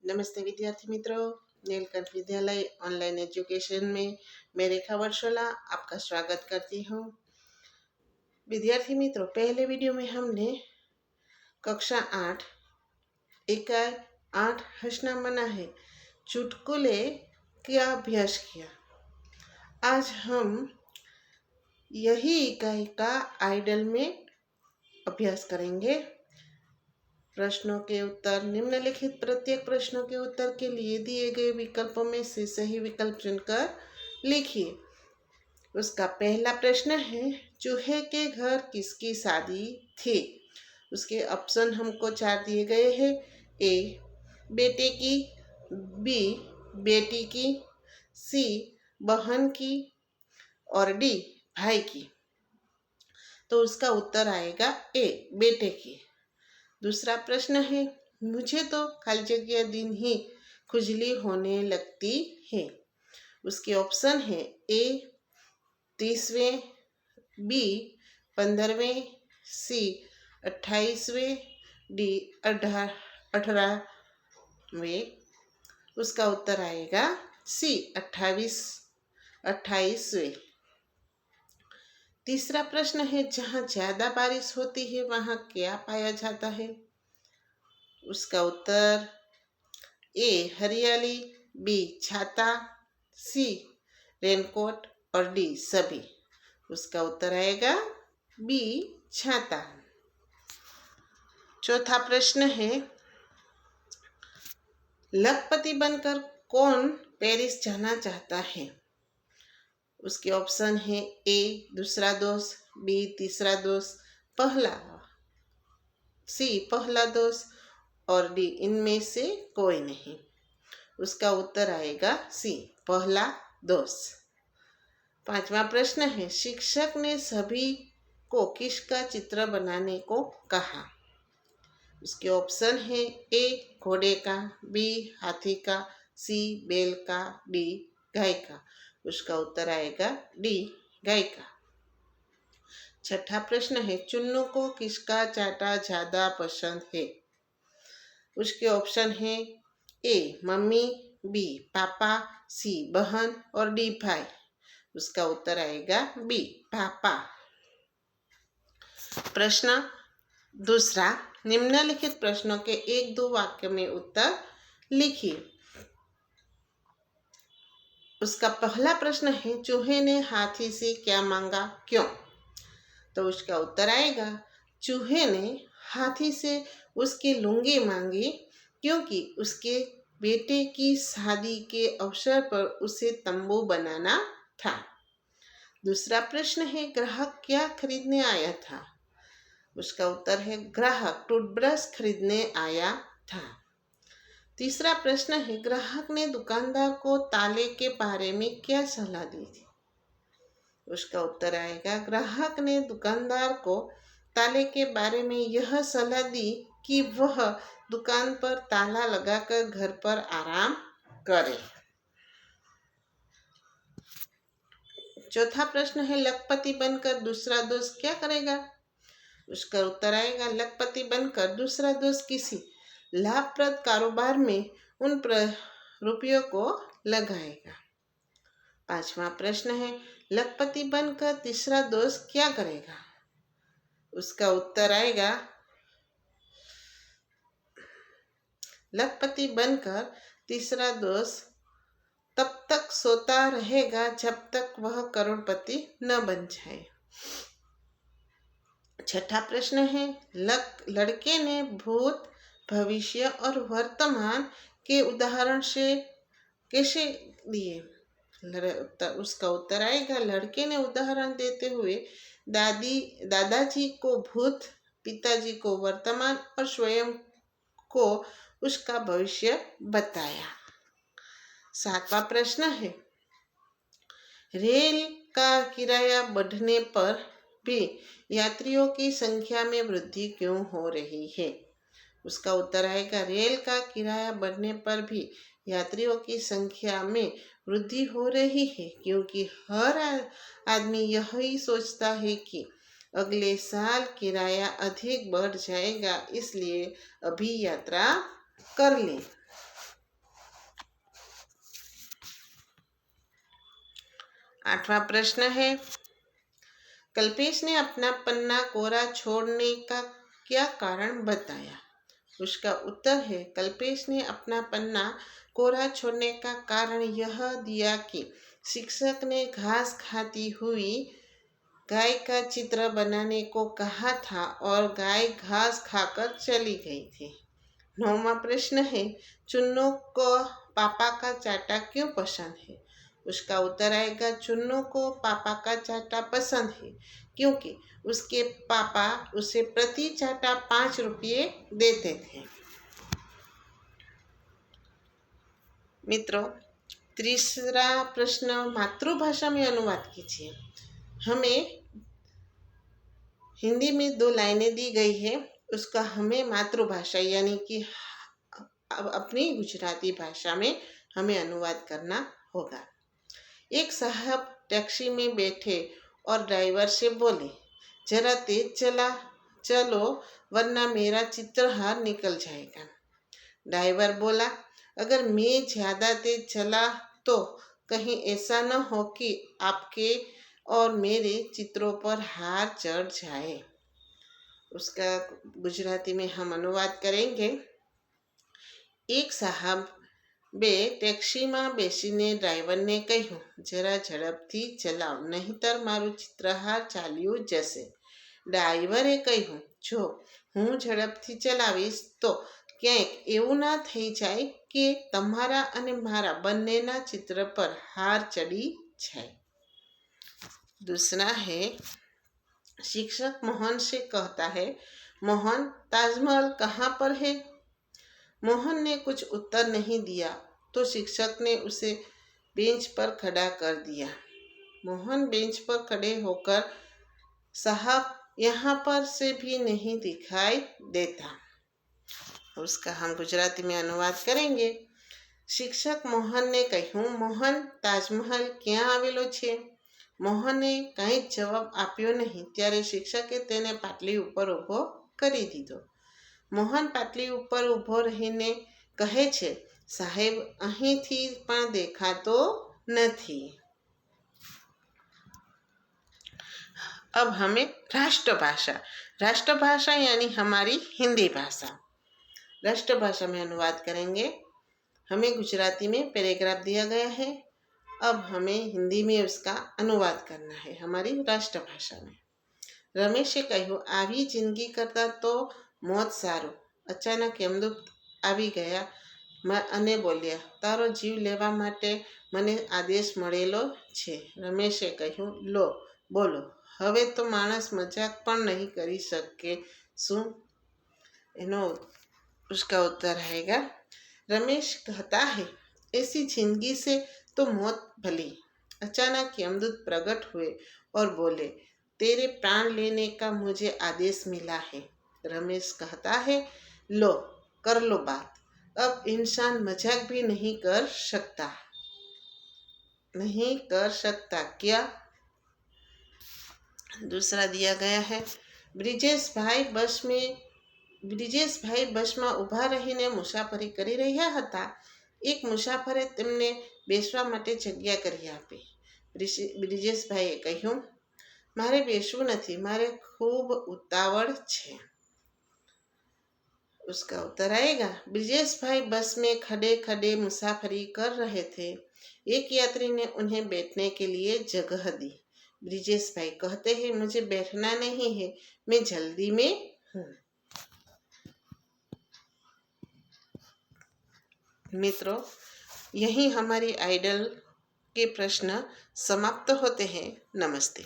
नमस्ते विद्यार्थी मित्रों, नीलकंठ विद्यालय ऑनलाइन एजुकेशन में मैं रेखा वर्षोला आपका स्वागत करती हूँ। विद्यार्थी मित्रों, पहले वीडियो में हमने कक्षा 8 इकाई 8 हंसना मना है चुटकुले का अभ्यास किया। आज हम यही इकाई का आइडल में अभ्यास करेंगे। प्रश्नों के उत्तर निम्नलिखित प्रत्येक प्रश्नों के उत्तर के लिए दिए गए विकल्पों में से सही विकल्प चुनकर लिखिए। उसका पहला प्रश्न है, चूहे के घर किसकी शादी थी? उसके ऑप्शन हमको 4 दिए गए हैं। ए बेटे की, बी बेटी की, सी बहन की और डी भाई की। तो उसका उत्तर आएगा ए बेटे की। दूसरा प्रश्न है, मुझे तो खाली जगह दिन ही खुजली होने लगती है। उसके ऑप्शन है ए 30वें, बी 15वें, सी 28वें, डी 18वें। उसका उत्तर आएगा सी 28वें। तीसरा प्रश्न है, जहाँ ज़्यादा बारिश होती है वहाँ क्या पाया जाता है? उसका उत्तर ए हरियाली, बी छाता, सी रेनकोट और डी सभी। उसका उत्तर आएगा बी छाता। चौथा प्रश्न है, लखपति बनकर कौन पेरिस जाना चाहता है? उसके ऑप्शन है ए दूसरा दोस्त, बी तीसरा दोस्त, सी पहला दोस्त और डी इनमें से कोई नहीं। उसका उत्तर आएगा सी पहला दोस्त। पांचवा प्रश्न है, शिक्षक ने सभी को किसका चित्र बनाने को कहा? उसके ऑप्शन है ए घोड़े का, बी हाथी का, सी बैल का, डी गाय का। उसका उत्तर आएगा डी गाय का। छठा प्रश्न है, चुन्नू को किसका चाटा ज्यादा पसंद है? उसके ऑप्शन है ए मम्मी, बी पापा, सी बहन और डी भाई। उसका उत्तर आएगा बी पापा। प्रश्न दूसरा, निम्नलिखित प्रश्नों के 1-2 वाक्य में उत्तर लिखिए। उसका पहला प्रश्न है, चूहे ने हाथी से क्या मांगा, क्यों? तो उसका उत्तर आएगा, चूहे ने हाथी से उसकी लुंगी मांगी क्योंकि उसके बेटे की शादी के अवसर पर उसे तंबू बनाना था। दूसरा प्रश्न है, ग्राहक क्या खरीदने आया था? उसका उत्तर है, ग्राहक टूथब्रश खरीदने आया था। तीसरा प्रश्न है, ग्राहक ने दुकानदार को ताले के बारे में क्या सलाह दी थी? उसका उत्तर आएगा, ग्राहक ने दुकानदार को ताले के बारे में यह सलाह दी कि वह दुकान पर ताला लगाकर घर पर आराम करे। चौथा प्रश्न है, लखपति बनकर दूसरा दोस्त क्या करेगा? उसका उत्तर आएगा, लखपति बनकर दूसरा दोस्त किसी लाभप्रद कारोबार में उन रुपयों को लगाएगा। पांचवा प्रश्न है, लखपति बनकर तीसरा दोस्त क्या करेगा? उसका उत्तर आएगा, लखपति बनकर तीसरा दोस्त तब तक सोता रहेगा जब तक वह करोड़पति न बन जाए। छठा प्रश्न है, लड़के ने भूत, भविष्य और वर्तमान के उदाहरण से कैसे दिए? उसका उत्तर आएगा, लड़के ने उदाहरण देते हुए दादाजी को भूत, पिताजी को वर्तमान और स्वयं को उसका भविष्य बताया। सातवां प्रश्न है, रेल का किराया बढ़ने पर भी यात्रियों की संख्या में वृद्धि क्यों हो रही है? उसका उत्तर आएगा, रेल का किराया बढ़ने पर भी यात्रियों की संख्या में वृद्धि हो रही है क्योंकि हर आदमी यही सोचता है कि अगले साल किराया अधिक बढ़ जाएगा, इसलिए अभी यात्रा कर लें। 8वां प्रश्न है, कल्पेश ने अपना पन्ना कोरा छोड़ने का क्या कारण बताया? उसका उत्तर है, कल्पेश ने अपना पन्ना कोरा छोड़ने का कारण यह दिया कि शिक्षक ने घास खाती हुई गाय का चित्र बनाने को कहा था और गाय घास खाकर चली गई थी। 9वां प्रश्न है, चुन्नू को पापा का चाटा क्यों पसंद है? उसका उत्तर आएगा, चुन्नू को पापा का चाटा पसंद है क्योंकि उसके पापा उसे प्रति चाटा 5 रुपये देते थे। मित्रों, तीसरा प्रश्न, मातृभाषा में अनुवाद कीजिए। हमें हिंदी में 2 लाइनें दी गई है, उसका हमें मातृभाषा यानी कि अपनी गुजराती भाषा में हमें अनुवाद करना होगा। एक साहब टैक्सी में बैठे और ड्राइवर से बोले, जरा तेज चलो वरना मेरा चित्रहार निकल जाएगा। ड्राइवर बोला, अगर मैं ज़्यादा तेज चला तो कहीं ऐसा न हो कि आपके और मेरे चित्रों पर हार चढ़ जाए। उसका गुजराती में हम अनुवाद करेंगे। एक સાહેબ બે ટેક્સીમાં બેસીને ડ્રાઈવરને કહ્યું, જરા ઝડપથી ચલાવ નહીંતર મારું ચિત્રહાર ચાલ્યું જશે. ડ્રાઈવરે કહ્યું, જો હું ઝડપથી ચલાવીશ તો ક્યાંક એવું ના થઈ જાય કે તમારા અને મારા બંનેના चित्र पर हार चढ़ी जाए। दूसरा है, शिक्षक मोहन से कहता है, मोहन ताजमहल कहाँ पर है? मोहन ने कुछ उत्तर नहीं दिया तो शिक्षक ने उसे बेंच पर खड़ा कर दिया। मोहन बेंच पर खड़े होकर, साहब यहाँ पर से भी नहीं दिखाई देता। उसका हम गुजराती में अनुवाद करेंगे। शिक्षक मोहनने કહ્યું, મોહન તાજમહલ ક્યાં આવેલો છે? મોહને કંઈ જવાબ આપ્યો નહીં ત્યારે શિક્ષકે તેને પાટલી ઉપર ઊભો કરી દીધો। મોહન પાટલી ઉપર ઊભો રહીને કહે છે, સાહેબ અહીંથી પણ દેખાતો નથી। अब हमें राष्ट्रभाषा यानी हमारी हिंदी भाषा, राष्ट्रभाषा में अनुवाद करेंगे। हमें गुजराती में पैराग्राफ दिया गया है, अब हमें हिंदी में उसका अनुवाद करना है हमारी राष्ट्रभाषा में। रमेशे કહ્યું, આવી જિંદગી કરતાં તો મોત સારું। અચાનક યમદૂત આવી ગયા અને બોલ્યા, તારો જીવ લેવા માટે મને આદેશ મળેલો છે। રમેશે કહ્યું, લો બોલો, હવે તો માણસ મજાક પણ નહીં કરી શકે શું? એનો उसका उत्तर आएगा, रमेश कहता है, ऐसी जिंदगी से तो मौत भली। अचानक यमदूत प्रकट हुए और बोले, तेरे प्राण लेने का मुझे आदेश मिला है। रमेश कहता है, लो कर लो बात, अब इंसान मजाक भी नहीं कर सकता क्या? दूसरा दिया गया है, ब्रिजेश भाई બસમાં ઊભા રહીને મુસાફરી કરી રહ્યા હતા। એક મુસાફરે તેમને બેસવા માટે જગ્યા કરી આપી। બ્રિજેશભાઈએ કહ્યું, મારે બેસવું નથી, મારે ખૂબ ઉતાવળ છે। उसका उत्तर आएगा, ब्रिजेश भाई बस में खड़े खड़े मुसाफरी कर रहे थे। एक यात्री ने उन्हें बैठने के लिए जगह दी। ब्रिजेश भाई कहते हैं, मुझे बैठना नहीं है, मैं जल्दी में हूँ। मित्रों, यही हमारी आइडल के प्रश्न समाप्त होते हैं। नमस्ते।